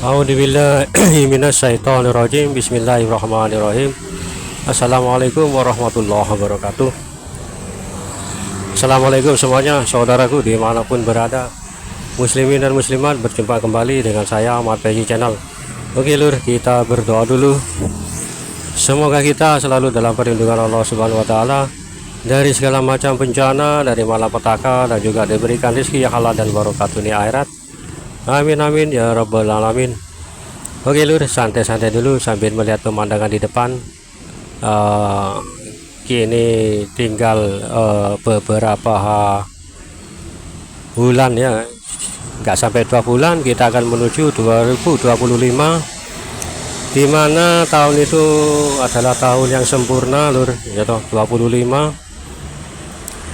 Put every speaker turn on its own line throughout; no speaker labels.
A'udzubillahi minasyaitonirrajim. Bismillahirrahmanirrahim. Assalamualaikum warahmatullahi wabarakatuh. Assalamualaikum semuanya, saudaraku dimanapun berada, muslimin dan muslimat. Berjumpa kembali dengan saya Ahmad Peci Channel. Oke lur, kita berdoa dulu. Semoga kita selalu dalam perlindungan Allah Subhanahu wa Ta'ala dari segala macam bencana, dari malapetaka, dan juga diberikan rezeki yang halal dan barokah dunia akhirat. Amin amin ya rabbal alamin. Oke lur, santai-santai dulu sambil melihat pemandangan di depan. Kini tinggal beberapa bulan ya, nggak sampai 2 bulan kita akan menuju 2025, dimana tahun itu adalah tahun yang sempurna lur ya toh, 25.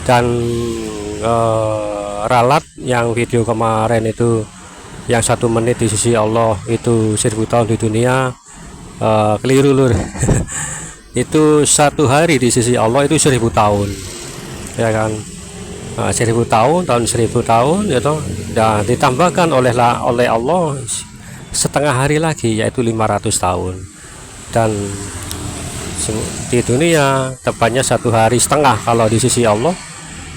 Dan ralat yang video kemarin itu yang 1 menit di sisi Allah itu 1000 tahun di dunia, keliru lur. Itu 1 hari di sisi Allah itu 1000 tahun ya kan. 1000 tahun, tahun 1000 tahun ya toh, dan ditambahkan oleh Allah setengah hari lagi yaitu 500 tahun. Dan di dunia tepatnya 1 hari setengah kalau di sisi Allah,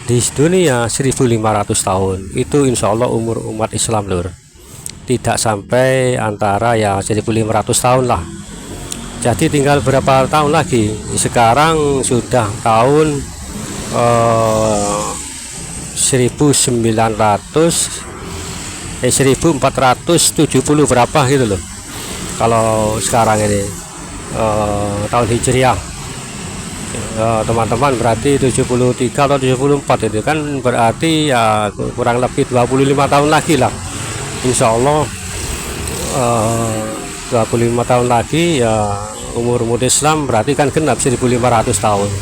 di dunia 1500 tahun. Itu insya Allah umur umat Islam lur, tidak sampai antara ya 1500 tahun lah. Jadi tinggal berapa tahun lagi? Sekarang sudah tahun 1470 berapa gitu loh kalau sekarang ini, tahun Hijriah. Teman-teman, berarti 73 atau 74 itu kan berarti ya kurang lebih 25 tahun lagi lah insya Allah. 25 tahun lagi ya umur Islam berarti kan genap 1500 tahun.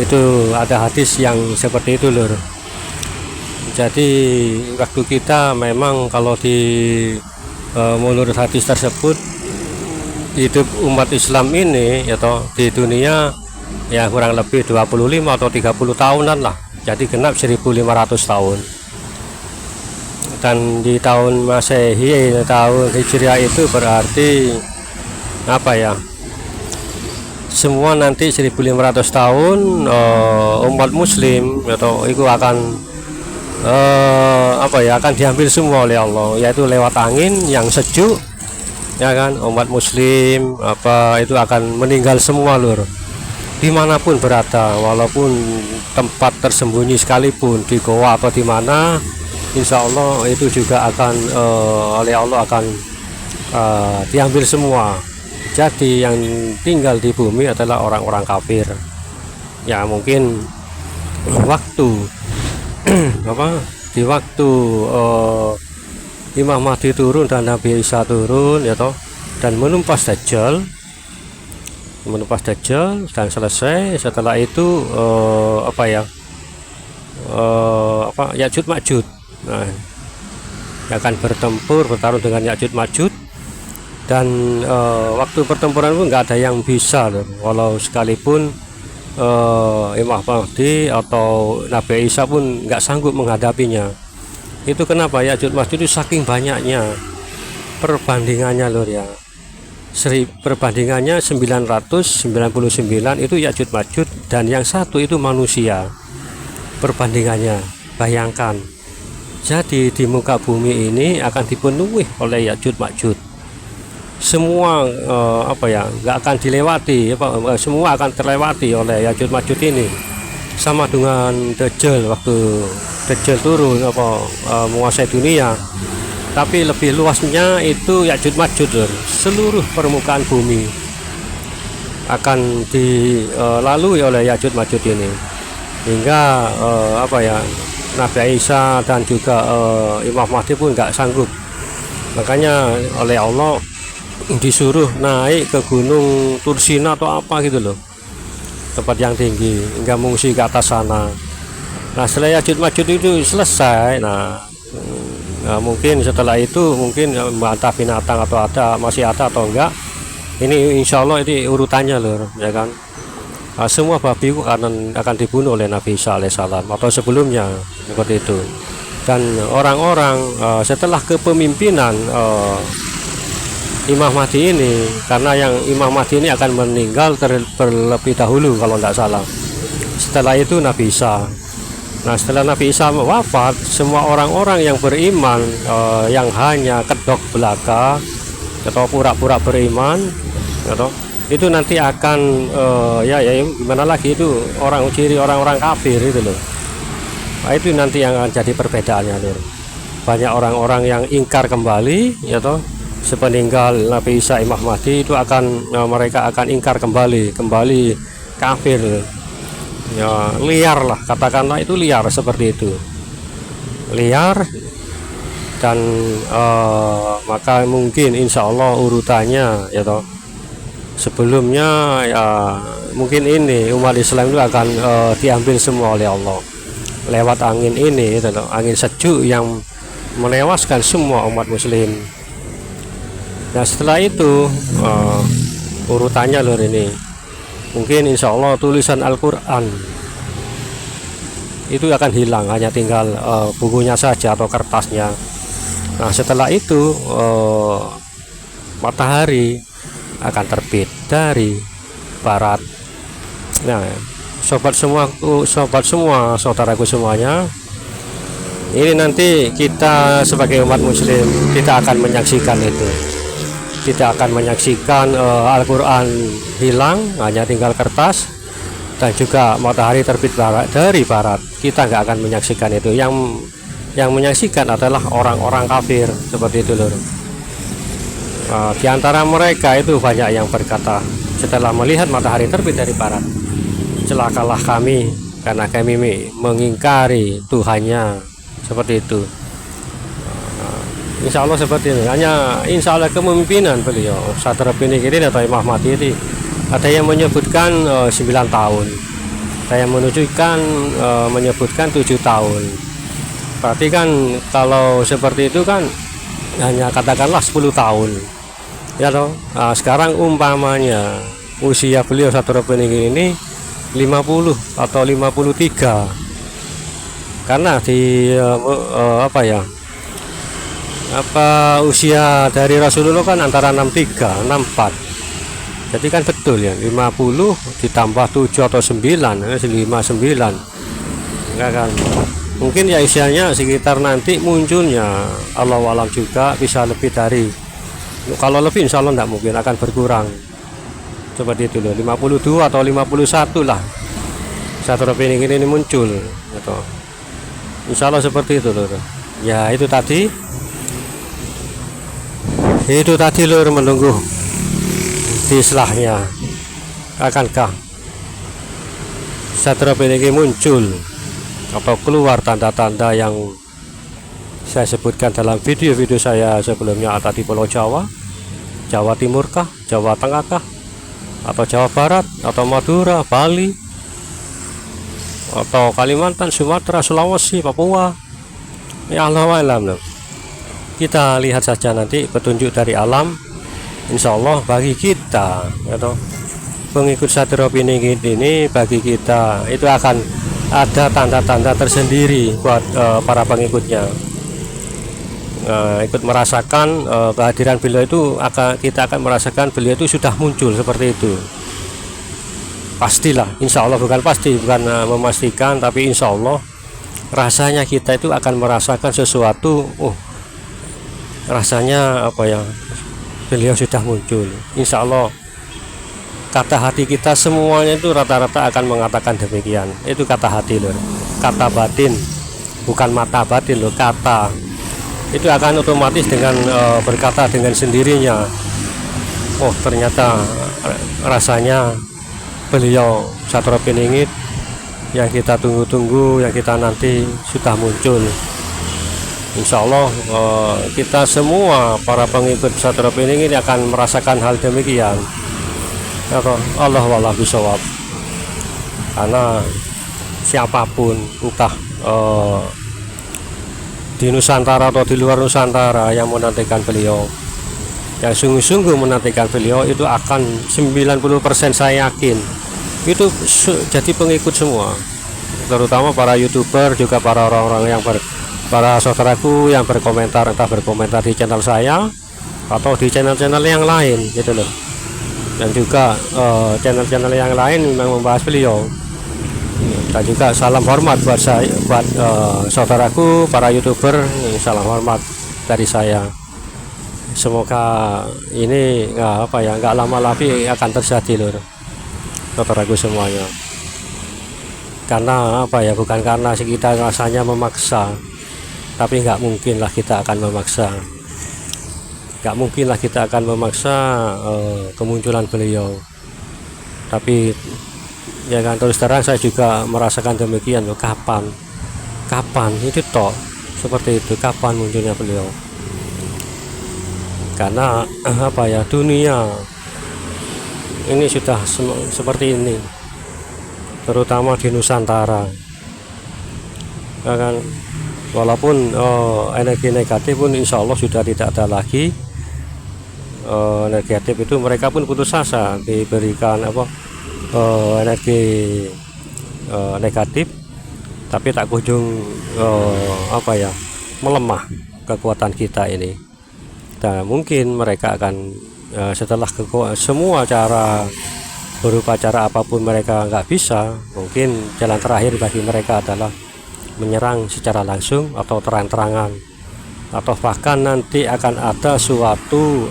Itu ada hadis yang seperti itu lur. Jadi waktu kita memang kalau menurut hadis tersebut, hidup umat Islam ini ya toh di dunia ya kurang lebih 25 atau 30 tahunan lah, jadi genap 1500 tahun. Dan di tahun Masehi, tahun Hijriah itu berarti apa ya, semua nanti 1500 tahun umat muslim atau itu akan akan diambil semua oleh Allah, yaitu lewat angin yang sejuk ya kan. Umat muslim itu akan meninggal semua lur, dimanapun berada, walaupun tempat tersembunyi sekalipun, di goa atau di mana, insya Allah itu juga akan oleh Allah akan diambil semua. Jadi yang tinggal di bumi adalah orang-orang kafir. Ya mungkin waktu di waktu Imam Mahdi turun dan Nabi Isa turun ya toh, dan menumpas Dajjal dan selesai. Setelah itu Ya'juj Ma'juj akan bertarung dengan Ya'juj Ma'juj. Dan waktu pertempuran pun nggak ada yang bisa loh, walau sekalipun Imam Mahdi atau Nabi Isa pun nggak sanggup menghadapinya. Itu kenapa? Ya'juj Ma'juj itu saking banyaknya, perbandingannya lor ya, perbandingannya 999 itu Ya'juj Ma'juj, dan yang satu itu manusia perbandingannya. Bayangkan, jadi di muka bumi ini akan dipenuhi oleh Ya'juj Ma'juj. Semua nggak akan dilewati, semua akan terlewati oleh Ya'juj Ma'juj ini. Sama dengan Dajjal, waktu Dajjal turun menguasai dunia, tapi lebih luasnya itu Ya'juj Ma'juj. Seluruh permukaan bumi akan dilalui oleh Ya'juj Ma'juj ini, hingga Nabi Isa dan juga Imam Mahdi pun nggak sanggup. Makanya oleh Allah disuruh naik ke gunung Tursina atau apa gitu loh, tempat yang tinggi, hingga mengungsi ke atas sana. Nah setelah Ya'juj Ma'juj itu selesai, mungkin setelah itu mungkin entah binatang atau masih ada atau enggak, ini insya Allah ini urutannya loh ya kan. Semua babi akan dibunuh oleh Nabi Isa alaihissalam atau sebelumnya seperti itu. Dan orang-orang setelah kepemimpinan Imam Mahdi ini, karena yang Imam Mahdi ini akan meninggal terlebih dahulu kalau tidak salah. Setelah itu Nabi Isa. Nah, setelah Nabi Isa wafat, semua orang-orang yang beriman yang hanya kedok belaka atau pura-pura beriman atau itu nanti akan ya gimana lagi, itu ciri orang-orang kafir itu loh. Nah, itu nanti yang akan jadi perbedaannya loh. Banyak orang-orang yang ingkar kembali ya toh, sepeninggal Nabi Isa Imam Mahdi itu akan mereka akan ingkar kembali kafir ya, liar lah, katakanlah itu liar, seperti itu liar. Dan maka mungkin insya Allah urutannya ya toh, sebelumnya ya mungkin ini umat Islam itu akan diambil semua oleh Allah lewat angin ini itu toh, angin sejuk yang menewaskan semua umat muslim. Nah, setelah itu urutannya lur ini mungkin insya Allah tulisan Al-Quran itu akan hilang, hanya tinggal bukunya saja atau kertasnya. Nah, setelah itu matahari akan terbit dari barat. Nah, sobat semua, saudaraku semuanya, ini nanti kita sebagai umat muslim kita akan menyaksikan itu. Kita akan menyaksikan Al-Quran hilang, hanya tinggal kertas, dan juga matahari terbit dari barat. Kita nggak akan menyaksikan itu. Yang menyaksikan adalah orang-orang kafir, seperti itu lho. Di antara mereka itu banyak yang berkata setelah melihat matahari terbit dari barat, celakalah kami karena kami mengingkari Tuhannya, seperti itu. Insya Allah seperti ini. Hanya insya Allah kepemimpinan beliau Satria Piningit atau Imam Mahdi ini, ada yang menyebutkan 9 tahun, ada yang menyebutkan 7 tahun. Berarti kan kalau seperti itu kan hanya katakanlah 10 tahun ya toh. Nah, sekarang umpamanya usia beliau Satria Piningit ini 50 atau 53, karena di usia dari Rasulullah kan antara 63 64, jadi kan betul ya, 50 ditambah 7 atau 9 59 enggak kan, mungkin ya usianya sekitar nanti munculnya Allah alam juga bisa lebih dari, kalau lebih insya Allah enggak mungkin, akan berkurang seperti itu loh, 52 atau 51 lah Satria Piningit ini muncul gitu. Insya Allah seperti itu loh ya. Itu tadi lur, menunggu di selahnya akankah Satria Piningit muncul atau keluar tanda-tanda yang saya sebutkan dalam video-video saya sebelumnya, ada di Pulau Jawa, Jawa Timur kah, Jawa Tengah kah, atau Jawa Barat, atau Madura, Bali, atau Kalimantan, Sumatera, Sulawesi, Papua, ya Allah alam. Kita lihat saja nanti petunjuk dari alam. Insya Allah bagi kita atau pengikut Satria Piningit ini, bagi kita itu akan ada tanda-tanda tersendiri buat para pengikutnya. Ikut merasakan kehadiran beliau itu, kita akan merasakan beliau itu sudah muncul seperti itu. Pastilah, insya Allah, bukan pasti, bukan memastikan, tapi insya Allah rasanya kita itu akan merasakan sesuatu. Rasanya apa ya, beliau sudah muncul. Insya Allah kata hati kita semuanya itu rata-rata akan mengatakan demikian. Itu kata hati loh, kata batin, bukan mata batin loh, kata itu akan otomatis dengan berkata dengan sendirinya, oh ternyata rasanya beliau Satria Piningit yang kita tunggu-tunggu, yang kita nanti sudah muncul. Insya Allah kita semua para pengikut Satria Piningit akan merasakan hal demikian. Allah wallah bisawab. Karena siapapun, entah di Nusantara atau di luar Nusantara, yang menantikan beliau, yang sungguh-sungguh menantikan beliau, itu akan 90% saya yakin itu jadi pengikut semua, terutama para YouTuber, juga para orang-orang yang para saudaraku yang berkomentar, entah berkomentar di channel saya atau di channel-channel yang lain gitu loh. Dan juga channel-channel yang lain memang membahas beliau. Dan juga salam hormat buat saya, buat saudaraku para youtuber, salam hormat dari saya. Semoga ini nggak lama lagi akan terjadi loh saudaraku semuanya. Karena bukan karena kita rasanya memaksa, tapi nggak mungkin lah kita akan memaksa. Nggak mungkin lah kita akan memaksa kemunculan beliau. Tapi ya kan, terus terang saya juga merasakan demikian loh. Kapan itu toh seperti itu, kapan munculnya beliau? Karena dunia ini sudah seperti ini, terutama di Nusantara, ya kan. Walaupun energi negatif pun insya Allah sudah tidak ada lagi. Negatif itu mereka pun putus asa diberikan energi negatif, tapi tak kunjung melemah kekuatan kita ini. Dan mungkin mereka akan setelah semua cara berupa cara apapun mereka nggak bisa, mungkin jalan terakhir bagi mereka adalah menyerang secara langsung atau terang-terangan, atau bahkan nanti akan ada suatu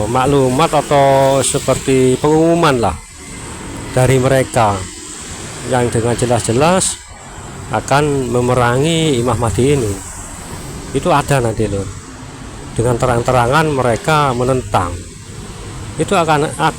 maklumat atau seperti pengumuman lah dari mereka yang dengan jelas-jelas akan memerangi Imam Mahdi ini. Itu ada nanti loh, dengan terang-terangan mereka menentang, itu akan ada.